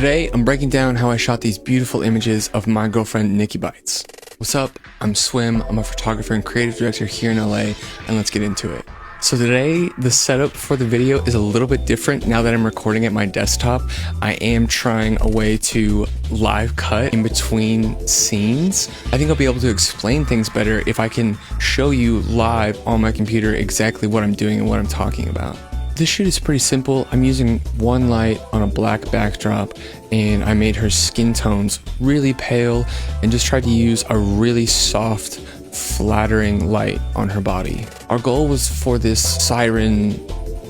Today, I'm breaking down how I shot these beautiful images of my girlfriend, Nikki Bites. What's up? I'm Swim. I'm a photographer and creative director here in LA, and let's get into it. So today, the setup for the video is a little bit different now that I'm recording at my desktop. I am trying a way to live cut in between scenes. I think I'll be able to explain things better if I can show you live on my computer exactly what I'm doing and what I'm talking about. This shoot is pretty simple. I'm using one light on a black backdrop, and I made her skin tones really pale and just tried to use a really soft, flattering light on her body. Our goal was for this siren,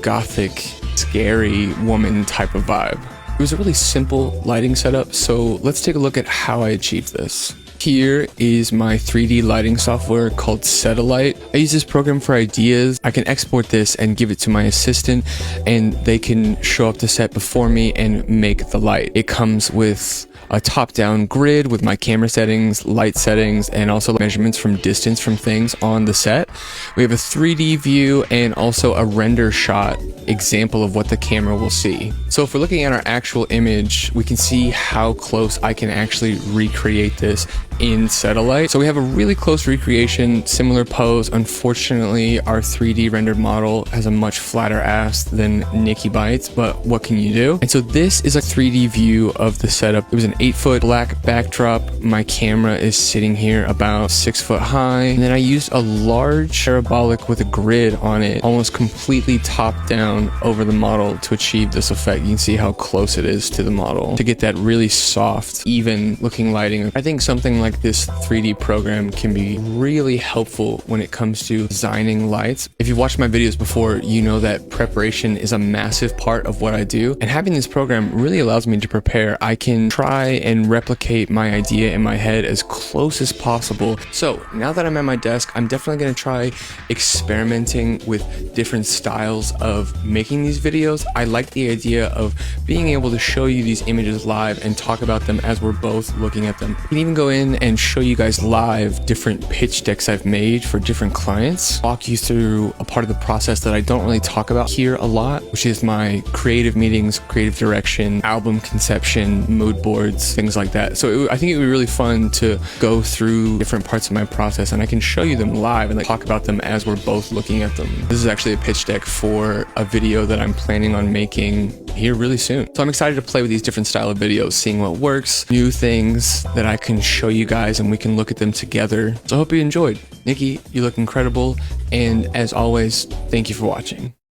gothic, scary woman type of vibe. It was a really simple lighting setup, so let's take a look at how I achieved this. Here is my 3D lighting software called Setalight. I use this program for ideas. I can export this and give it to my assistant, and they can show up the set before me and make the light. It comes with a top-down grid with my camera settings, light settings, and also measurements from distance from things on the set. We have a 3D view and also a render shot example of what the camera will see. So if we're looking at our actual image, we can see how close I can actually recreate this in Setalight. So we have a really close recreation, similar pose. Unfortunately, our 3D rendered model has a much flatter ass than Nikki Bites, but what can you do? And so this is a 3D view of the setup. It was an 8-foot black backdrop. My camera is sitting here about 6 foot high. And then I used a large parabolic with a grid on it, almost completely top down over the model to achieve this effect. You can see how close it is to the model to get that really soft, even looking lighting. I think something like this 3D program can be really helpful when it comes to designing lights. If you've watched my videos before, you know that preparation is a massive part of what I do, and having this program really allows me to prepare. I can try and replicate my idea in my head as close as possible. So now that I'm at my desk, I'm definitely going to try experimenting with different styles of making these videos. I like the idea of being able to show you these images live and talk about them as we're both looking at them. I can even go in and show you guys live different pitch decks I've made for different clients, walk you through a part of the process that I don't really talk about here a lot, which is my creative meetings, creative direction, album conception, mood boards, things like that. So I think it would be really fun to go through different parts of my process, and I can show you them live and talk about them as we're both looking at them. This is actually a pitch deck for a video that I'm planning on making here really soon. So I'm excited to play with these different style of videos, seeing what works, new things that I can show you guys, and we can look at them together. So I hope you enjoyed. Nikki, you look incredible, and as always, thank you for watching.